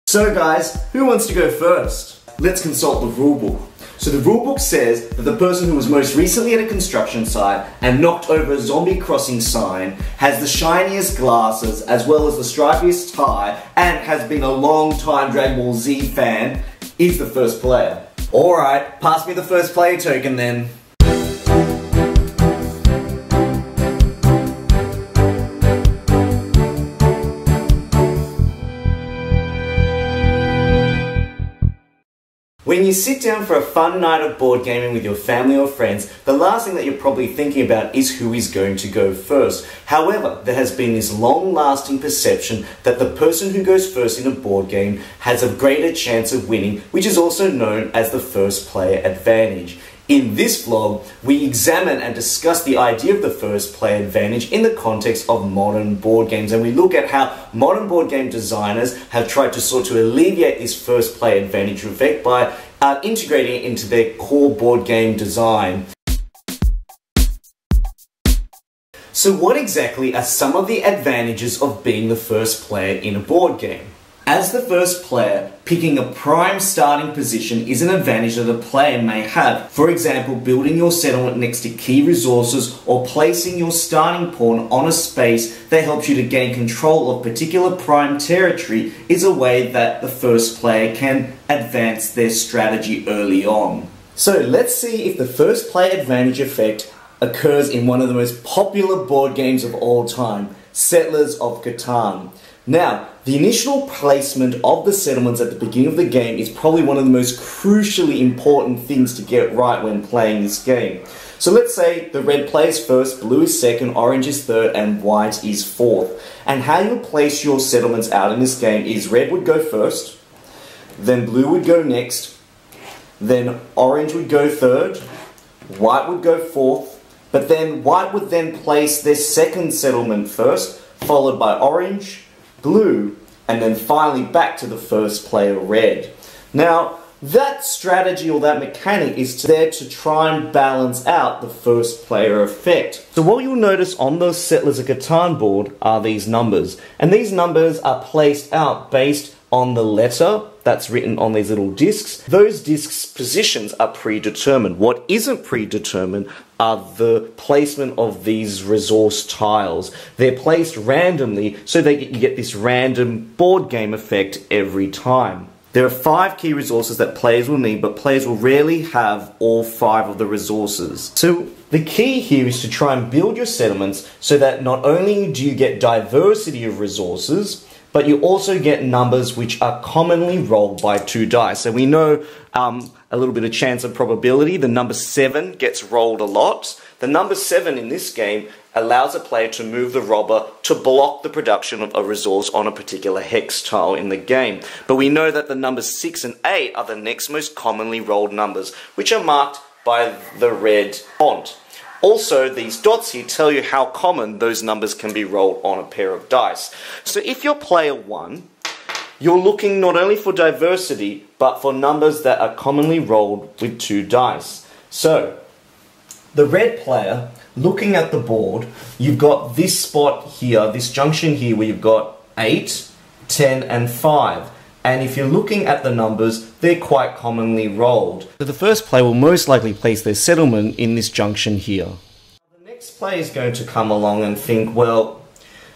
So guys, who wants to go first? Let's consult the rulebook. So the rulebook says that the person who was most recently at a construction site and knocked over a zombie crossing sign, has the shiniest glasses as well as the stripiest tie, and has been a long time Dragon Ball Z fan, is the first player. Alright, pass me the first player token then. When you sit down for a fun night of board gaming with your family or friends, the last thing that you're probably thinking about is who is going to go first. However, there has been this long-lasting perception that the person who goes first in a board game has a greater chance of winning, which is also known as the first player advantage. In this vlog, we examine and discuss the idea of the first player advantage in the context of modern board games, and we look at how modern board game designers have tried to sort to alleviate this first player advantage effect by integrating it into their core board game design. So what exactly are some of the advantages of being the first player in a board game? As the first player, picking a prime starting position is an advantage that a player may have. For example, building your settlement next to key resources or placing your starting pawn on a space that helps you to gain control of particular prime territory is a way that the first player can advance their strategy early on. So let's see if the first player advantage effect occurs in one of the most popular board games of all time, Settlers of Catan. Now, the initial placement of the settlements at the beginning of the game is probably one of the most crucially important things to get right when playing this game. So let's say the red player is first, blue is second, orange is third, and white is fourth. And how you place your settlements out in this game is red would go first, then blue would go next, then orange would go third, white would go fourth, but then white would then place their second settlement first, followed by orange, blue, and then finally back to the first player, red. Now, that strategy or that mechanic is there to try and balance out the first player effect. So what you'll notice on the Settlers of Catan board are these numbers. And these numbers are placed out based on the letter that's written on these little discs. Those discs' positions are predetermined. What isn't predetermined are the placement of these resource tiles. They're placed randomly so that you get this random board game effect every time. There are 5 key resources that players will need, but players will rarely have all 5 of the resources. So the key here is to try and build your settlements so that not only do you get diversity of resources, but you also get numbers which are commonly rolled by 2 dice. So we know a little bit of chance of probability. The number 7 gets rolled a lot. The number 7 in this game allows a player to move the robber to block the production of a resource on a particular hex tile in the game. But we know that the numbers 6 and 8 are the next most commonly rolled numbers, which are marked by the red font. Also, these dots here tell you how common those numbers can be rolled on a pair of dice. So if you're player 1, you're looking not only for diversity, but for numbers that are commonly rolled with 2 dice. So, the red player, looking at the board, you've got this spot here, this junction here, where you've got 8, 10, and 5. And if you're looking at the numbers, they're quite commonly rolled. So the first player will most likely place their settlement in this junction here. The next player is going to come along and think, well,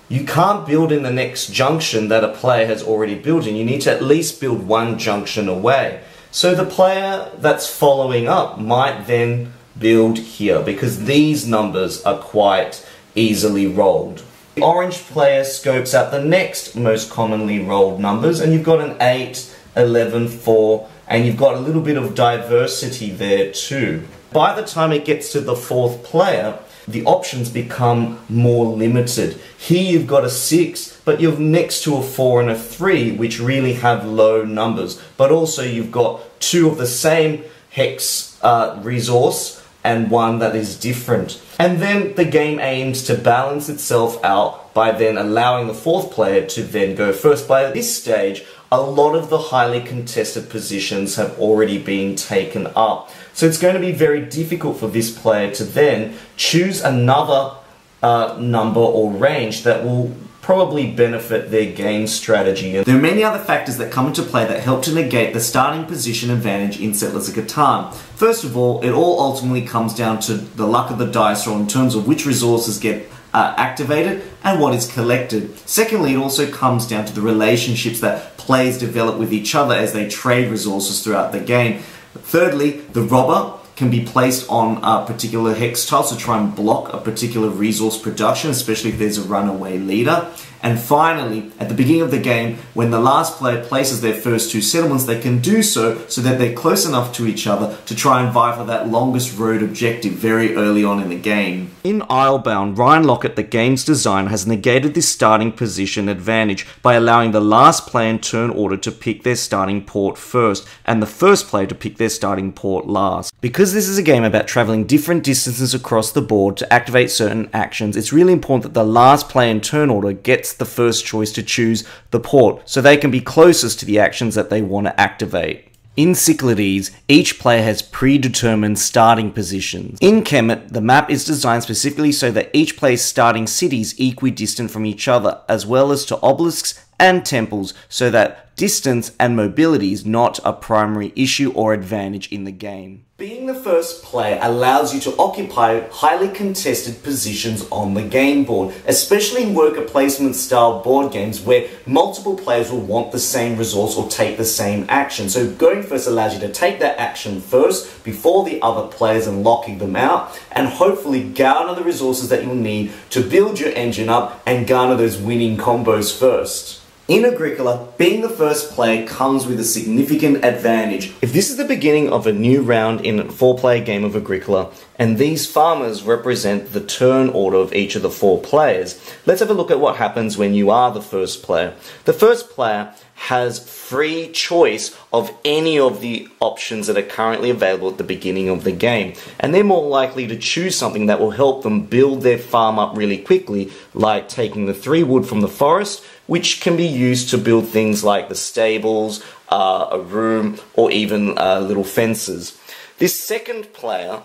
you can't build in the next junction that a player has already built in. You need to at least build 1 junction away. So the player that's following up might then build here, because these numbers are quite easily rolled. The orange player scopes out the next most commonly rolled numbers, and you've got an 8, 11, 4, and you've got a little bit of diversity there too. By the time it gets to the 4th player, the options become more limited. Here you've got a 6, but you're next to a 4 and a 3, which really have low numbers. But also you've got 2 of the same hex resource, and 1 that is different. And then the game aims to balance itself out by then allowing the 4th player to then go first. By this stage, a lot of the highly contested positions have already been taken up. So it's going to be very difficult for this player to then choose another number or range that will probably benefit their game strategy. There are many other factors that come into play that help to negate the starting position advantage in Settlers of Catan. First of all, it all ultimately comes down to the luck of the dice roll in terms of which resources get activated and what is collected. Secondly, it also comes down to the relationships that players develop with each other as they trade resources throughout the game. Thirdly, the robber can be placed on a particular hex tile to try and block a particular resource production, especially if there's a runaway leader. And finally, at the beginning of the game, when the last player places their first two settlements, they can do so that they're close enough to each other to try and vie for that longest road objective very early on in the game. In Islebound, Ryan Lockett, the game's designer, has negated this starting position advantage by allowing the last player in turn order to pick their starting port first, and the first player to pick their starting port last. Because this is a game about travelling different distances across the board to activate certain actions, it's really important that the last player in turn order gets the first choice to choose the port, so they can be closest to the actions that they want to activate. In Cyclades, each player has predetermined starting positions. In Kemet, the map is designed specifically so that each player's starting city is equidistant from each other, as well as to obelisks and temples, so that distance and mobility is not a primary issue or advantage in the game. Being the first player allows you to occupy highly contested positions on the game board, especially in worker placement style board games where multiple players will want the same resource or take the same action. So going first allows you to take that action first before the other players and locking them out, and hopefully garner the resources that you'll need to build your engine up and garner those winning combos first. In Agricola, being the first player comes with a significant advantage. If this is the beginning of a new round in a 4-player game of Agricola, and these farmers represent the turn order of each of the 4 players, let's have a look at what happens when you are the first player. The first player has free choice of any of the options that are currently available at the beginning of the game, and they're more likely to choose something that will help them build their farm up really quickly, like taking the 3 wood from the forest, which can be used to build things like the stables, a room, or even little fences. This second player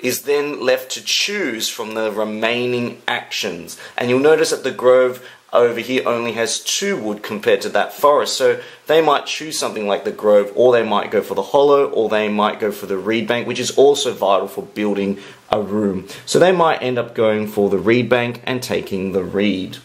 is then left to choose from the remaining actions, and you'll notice that the grove over here only has 2 wood compared to that forest, so they might choose something like the grove, or they might go for the hollow, or they might go for the reed bank, which is also vital for building a room. So they might end up going for the reed bank and taking the reed.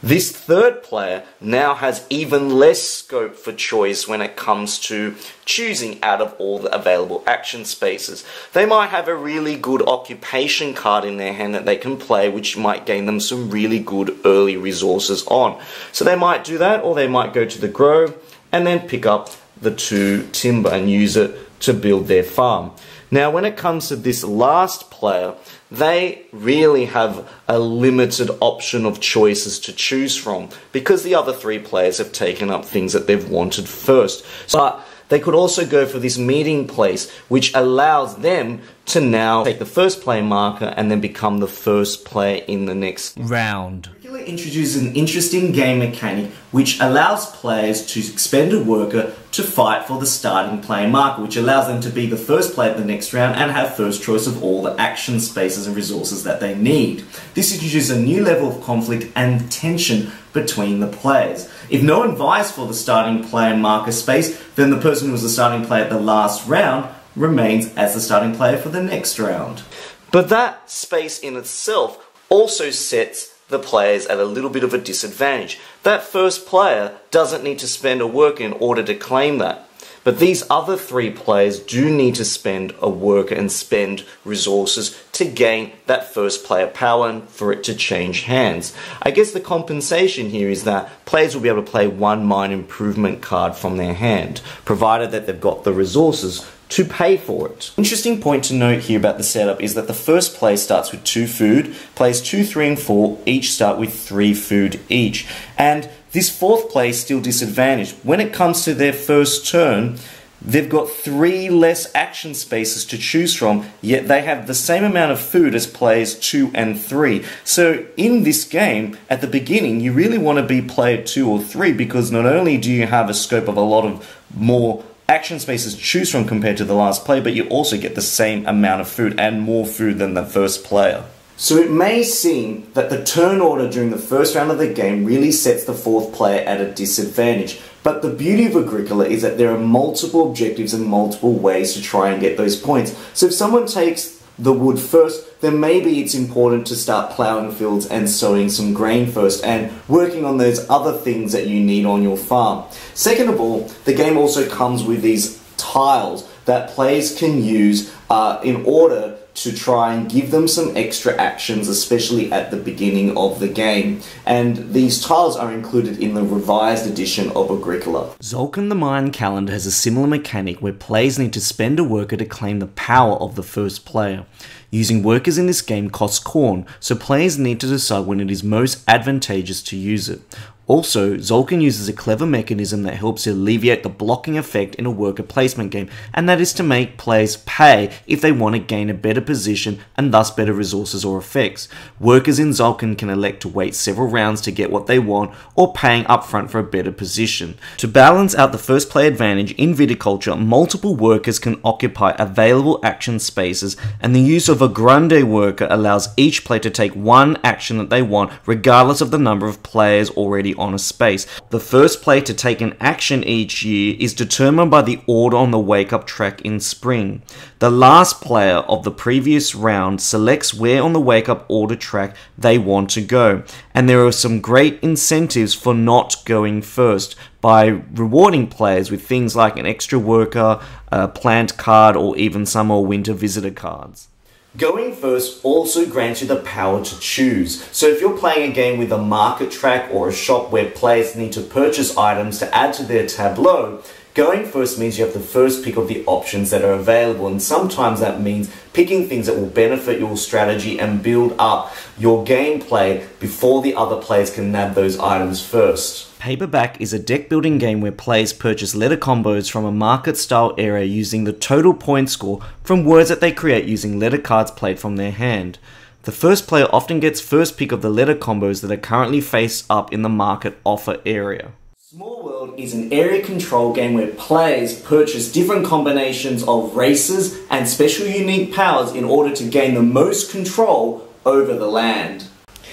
This third player now has even less scope for choice when it comes to choosing out of all the available action spaces. They might have a really good occupation card in their hand that they can play, which might gain them some really good early resources on. So they might do that, or they might go to the grove and then pick up the 2 timber and use it to build their farm. Now, when it comes to this last player, they really have a limited option of choices to choose from because the other 3 players have taken up things that they've wanted first. But they could also go for this meeting place, which allows them to now take the first player marker and then become the first player in the next round. It introduces an interesting game mechanic which allows players to expend a worker to fight for the starting player marker, which allows them to be the first player at the next round and have first choice of all the action spaces and resources that they need. This introduces a new level of conflict and tension between the players. If no one vies for the starting player marker space, then the person who was the starting player at the last round remains as the starting player for the next round. But that space in itself also sets the players at a little bit of a disadvantage. That first player doesn't need to spend a worker in order to claim that. But these other 3 players do need to spend a worker and spend resources to gain that first player power and for it to change hands. I guess the compensation here is that players will be able to play 1 mine improvement card from their hand, provided that they've got the resources to pay for it. Interesting point to note here about the setup is that the first player starts with 2 food, players 2, 3 and 4 each start with 3 food each, and this 4th player is still disadvantaged. When it comes to their first turn, they've got 3 less action spaces to choose from, yet they have the same amount of food as players 2 and 3. So in this game, at the beginning, you really want to be player 2 or 3 because not only do you have a scope of a lot of more action spaces to choose from compared to the last player, but you also get the same amount of food and more food than the first player. So it may seem that the turn order during the first round of the game really sets the fourth player at a disadvantage. But the beauty of Agricola is that there are multiple objectives and multiple ways to try and get those points. So if someone takes the wood first, then maybe it's important to start ploughing fields and sowing some grain first and working on those other things that you need on your farm. Second of all, the game also comes with these tiles that players can use in order to try and give them some extra actions, especially at the beginning of the game. And these tiles are included in the revised edition of Agricola. Tzolk'in the Mayan calendar has a similar mechanic where players need to spend a worker to claim the power of the first player. Using workers in this game costs corn, so players need to decide when it is most advantageous to use it. Also, Tzolk'in uses a clever mechanism that helps to alleviate the blocking effect in a worker placement game, and that is to make players pay if they want to gain a better position and thus better resources or effects. Workers in Tzolk'in can elect to wait several rounds to get what they want, or paying upfront for a better position. To balance out the first player advantage in viticulture, multiple workers can occupy available action spaces, and the use of a grande worker allows each player to take one action that they want, regardless of the number of players already on a space. The first player to take an action each year is determined by the order on the wake-up track in spring. The last player of the previous round selects where on the wake-up order track they want to go, and there are some great incentives for not going first by rewarding players with things like an extra worker, a plant card, or even some more winter visitor cards. Going first also grants you the power to choose. So if you're playing a game with a market track or a shop where players need to purchase items to add to their tableau, going first means you have the first pick of the options that are available, and sometimes that means picking things that will benefit your strategy and build up your gameplay before the other players can nab those items first. Paperback is a deck building game where players purchase letter combos from a market style area using the total point score from words that they create using letter cards played from their hand. The first player often gets first pick of the letter combos that are currently face up in the market offer area. Small World is an area control game where players purchase different combinations of races and special unique powers in order to gain the most control over the land.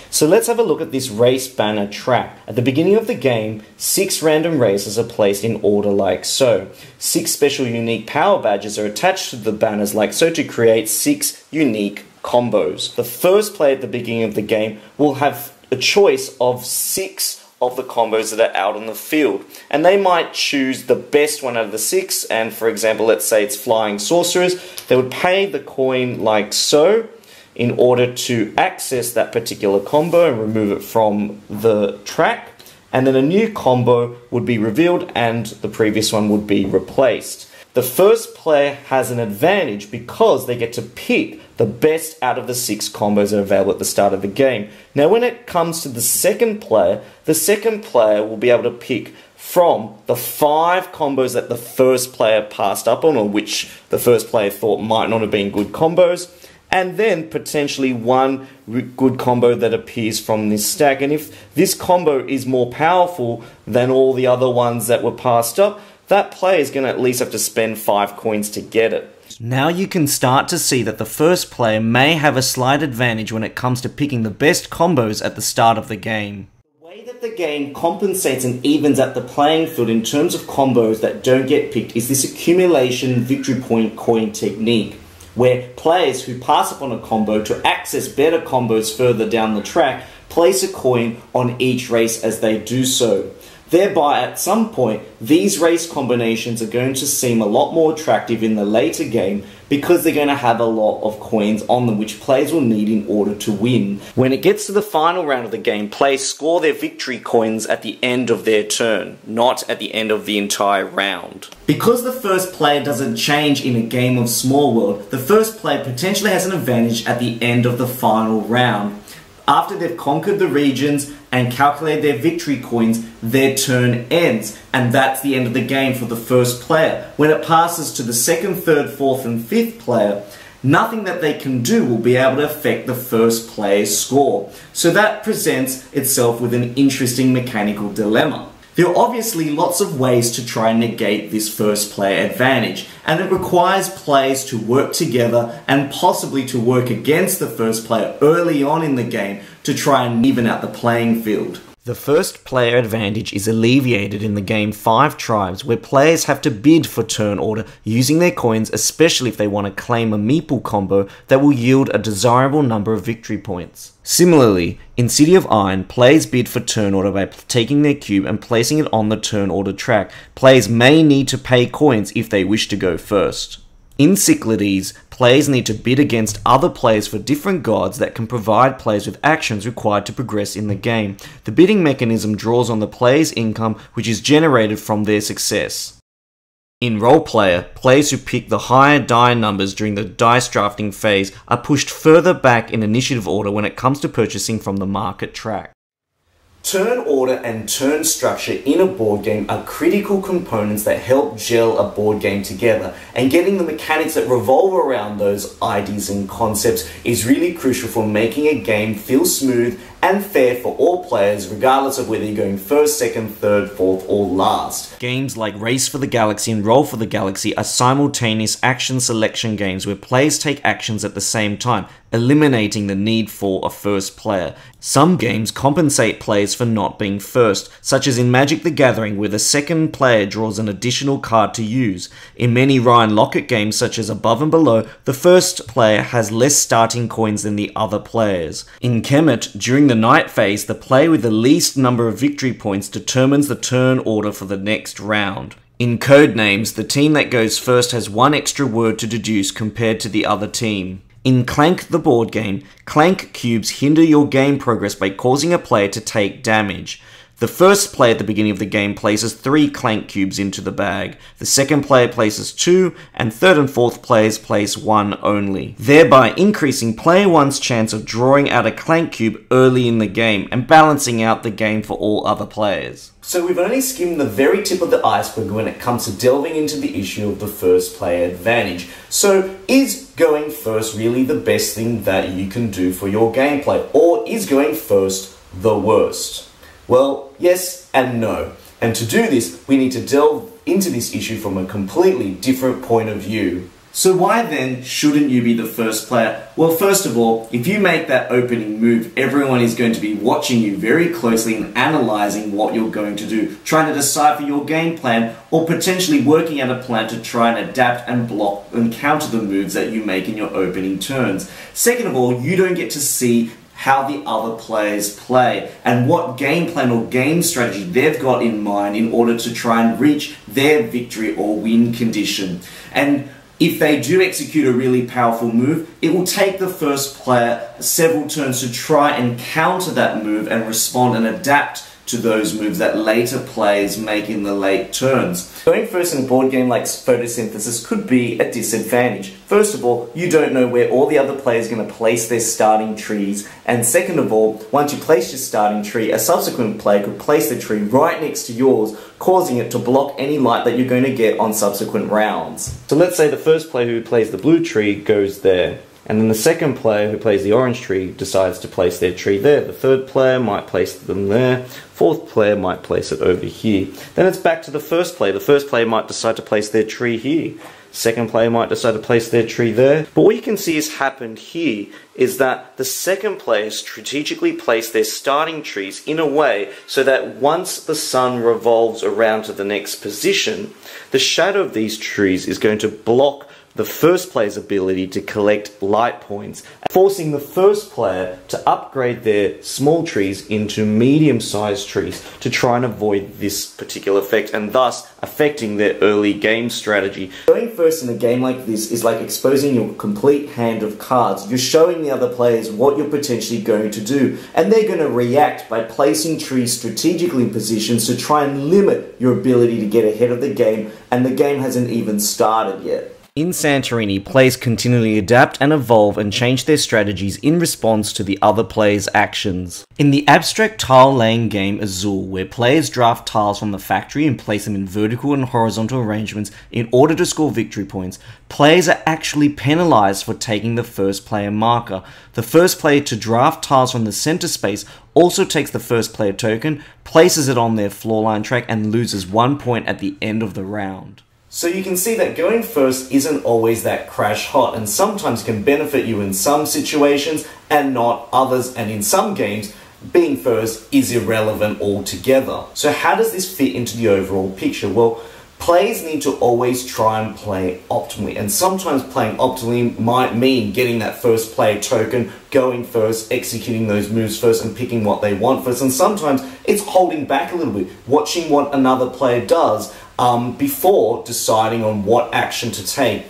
So let's have a look at this race banner track. At the beginning of the game, 6 random races are placed in order like so. 6 special unique power badges are attached to the banners like so to create 6 unique combos. The first player at the beginning of the game will have a choice of 6 of the combos that are out on the field, and they might choose the best one out of the 6, and for example, let's say it's flying sorcerers. They would pay the coin like so in order to access that particular combo and remove it from the track, and then a new combo would be revealed and the previous one would be replaced. The first player has an advantage because they get to pick the best out of the 6 combos that are available at the start of the game. Now when it comes to the second player will be able to pick from the 5 combos that the first player passed up on, or which the first player thought might not have been good combos, and then potentially one good combo that appears from this stack. And if this combo is more powerful than all the other ones that were passed up, that player is going to at least have to spend 5 coins to get it. Now you can start to see that the first player may have a slight advantage when it comes to picking the best combos at the start of the game. The way that the game compensates and evens out the playing field in terms of combos that don't get picked is this accumulation victory point coin technique, where players who pass up on a combo to access better combos further down the track place a coin on each race as they do so. Thereby, at some point, these race combinations are going to seem a lot more attractive in the later game because they're going to have a lot of coins on them which players will need in order to win. When it gets to the final round of the game, players score their victory coins at the end of their turn, not at the end of the entire round. Because the first player doesn't change in a game of Small World, the first player potentially has an advantage at the end of the final round. After they've conquered the regions and calculated their victory coins, their turn ends, and that's the end of the game for the first player. When it passes to the second, third, fourth and fifth player, nothing that they can do will be able to affect the first player's score. So that presents itself with an interesting mechanical dilemma. There are obviously lots of ways to try and negate this first player advantage, and it requires players to work together and possibly to work against the first player early on in the game to try and even out the playing field. The first player advantage is alleviated in the game 5 Tribes, where players have to bid for turn order using their coins, especially if they want to claim a meeple combo that will yield a desirable number of victory points. Similarly, in City of Iron, players bid for turn order by taking their cube and placing it on the turn order track. Players may need to pay coins if they wish to go first. In Cyclades, players need to bid against other players for different gods that can provide players with actions required to progress in the game. The bidding mechanism draws on the player's income, which is generated from their success. In Roleplayer, players who pick the higher die numbers during the dice drafting phase are pushed further back in initiative order when it comes to purchasing from the market track. Turn order and turn structure in a board game are critical components that help gel a board game together, and getting the mechanics that revolve around those ideas and concepts is really crucial for making a game feel smooth and fair for all players, regardless of whether you're going first, second, third, fourth, or last. Games like Race for the Galaxy and Roll for the Galaxy are simultaneous action selection games where players take actions at the same time, eliminating the need for a first player. Some games compensate players for not being first, such as in Magic the Gathering, where the second player draws an additional card to use. In many Ryan Lockett games, such as Above and Below, the first player has less starting coins than the other players. In Kemet, during the night phase, the player with the least number of victory points determines the turn order for the next round. In Codenames, the team that goes first has one extra word to deduce compared to the other team. In Clank the board game, Clank cubes hinder your game progress by causing a player to take damage. The first player at the beginning of the game places 3 Clank cubes into the bag, the second player places 2, and third and fourth players place 1 only, thereby increasing player 1's chance of drawing out a Clank cube early in the game and balancing out the game for all other players. So we've only skimmed the very tip of the iceberg when it comes to delving into the issue of the first player advantage. So is going first really the best thing that you can do for your gameplay, or is going first the worst? Well, yes and no. And to do this, we need to delve into this issue from a completely different point of view. So why then shouldn't you be the first player? Well, first of all, if you make that opening move, everyone is going to be watching you very closely and analysing what you're going to do, trying to decipher your game plan, or potentially working out a plan to try and adapt and block and counter the moves that you make in your opening turns. Second of all, you don't get to see how the other players play and what game plan or game strategy they've got in mind in order to try and reach their victory or win condition. And if they do execute a really powerful move, it will take the first player several turns to try and counter that move and respond and adapt to those moves that later players make in the late turns. Going first in a board game like Photosynthesis could be a disadvantage. First of all, you don't know where all the other players are going to place their starting trees, and second of all, once you place your starting tree, a subsequent player could place the tree right next to yours, causing it to block any light that you're going to get on subsequent rounds. So let's say the first player who plays the blue tree goes there, and then the second player who plays the orange tree decides to place their tree there. The third player might place them there. Fourth player might place it over here. Then it's back to the first player. The first player might decide to place their tree here. Second player might decide to place their tree there. But what you can see has happened here is that the second player strategically placed their starting trees in a way so that once the sun revolves around to the next position, the shadow of these trees is going to block the first player's ability to collect light points, forcing the first player to upgrade their small trees into medium-sized trees to try and avoid this particular effect, and thus affecting their early game strategy. Going first in a game like this is like exposing your complete hand of cards. You're showing the other players what you're potentially going to do, and they're going to react by placing trees strategically in positions to try and limit your ability to get ahead of the game, and the game hasn't even started yet. In Santorini, players continually adapt and evolve and change their strategies in response to the other players' actions. In the abstract tile-laying game Azul, where players draft tiles from the factory and place them in vertical and horizontal arrangements in order to score victory points, players are actually penalised for taking the first player marker. The first player to draft tiles from the centre space also takes the first player token, places it on their floor line track, and loses 1 point at the end of the round. So you can see that going first isn't always that crash hot, and sometimes can benefit you in some situations and not others, and in some games being first is irrelevant altogether. So how does this fit into the overall picture? Well, players need to always try and play optimally, and sometimes playing optimally might mean getting that first player token, going first, executing those moves first and picking what they want first, and sometimes it's holding back a little bit, watching what another player does before deciding on what action to take.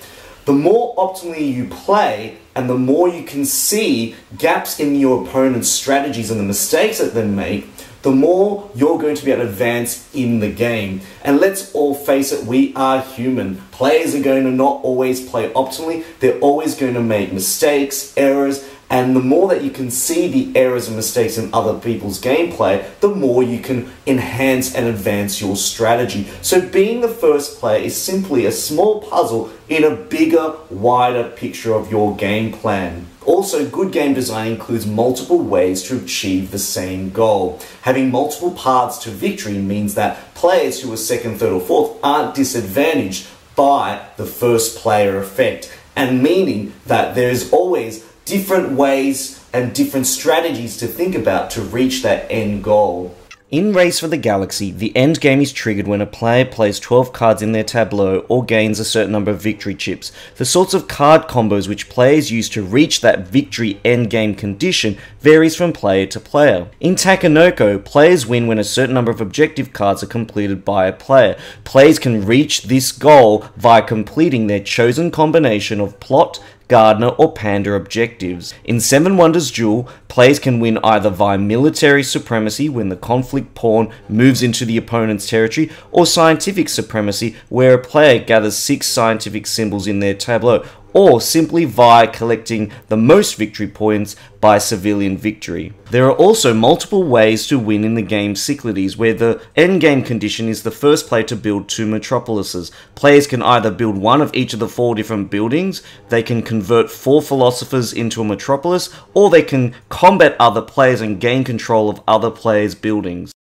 The more optimally you play and the more you can see gaps in your opponent's strategies and the mistakes that they make, the more you're going to be able to advance in the game. And let's all face it, we are human. Players are going to not always play optimally. They're always going to make mistakes, errors, and the more that you can see the errors and mistakes in other people's gameplay, the more you can enhance and advance your strategy. So being the first player is simply a small puzzle in a bigger, wider picture of your game plan. Also, good game design includes multiple ways to achieve the same goal. Having multiple paths to victory means that players who are second, third or fourth aren't disadvantaged by the first player effect, and meaning that there's always different ways and different strategies to think about to reach that end goal. In Race for the Galaxy, the end game is triggered when a player plays 12 cards in their tableau or gains a certain number of victory chips. The sorts of card combos which players use to reach that victory end game condition varies from player to player. In Takenoko, players win when a certain number of objective cards are completed by a player. Players can reach this goal via completing their chosen combination of plot, Gardener or Panda objectives. In Seven Wonders Duel, players can win either via military supremacy when the conflict pawn moves into the opponent's territory, or scientific supremacy where a player gathers 6 scientific symbols in their tableau, or simply via collecting the most victory points by civilian victory. There are also multiple ways to win in the game Cyclades, where the endgame condition is the first player to build 2 metropolises. Players can either build one of each of the 4 different buildings, they can convert 4 philosophers into a metropolis, or they can combat other players and gain control of other players' buildings.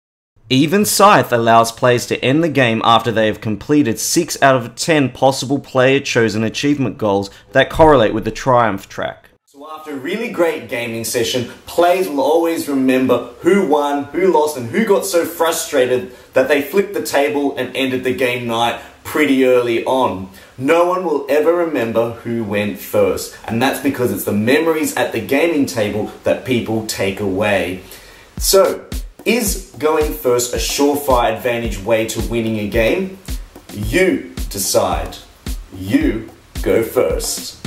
Even Scythe allows players to end the game after they have completed 6 out of 10 possible player-chosen achievement goals that correlate with the Triumph track. So after a really great gaming session, players will always remember who won, who lost, and who got so frustrated that they flipped the table and ended the game night pretty early on. No one will ever remember who went first, and that's because it's the memories at the gaming table that people take away. So, is going first a surefire advantage way to winning a game? You decide. You go first.